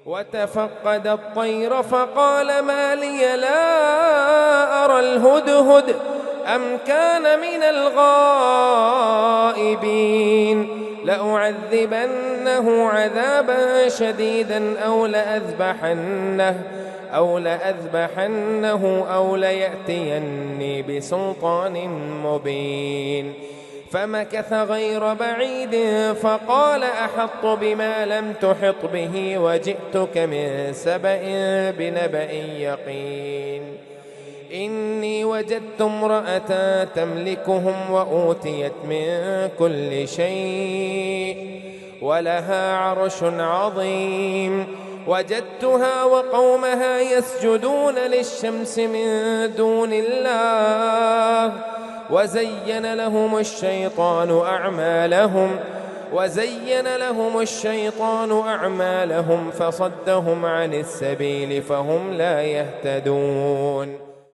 وتفقد الطير فقال ما لي لا أرى الهدهد أم كان من الغائبين لأعذبنه عذابا شديدا أو لأذبحنه أو ليأتيني بسلطان مبين. فمكث غير بعيد فقال أحط بما لم تحط به وجئتك من سبأ بنبأ يقين. إني وجدت امرأة تملكهم وأوتيت من كل شيء ولها عرش عظيم. وجدتها وقومها يسجدون للشمس من دون الله وزين لهم الشيطان أعمالهم فصدهم عن السبيل فهم لا يهتدون.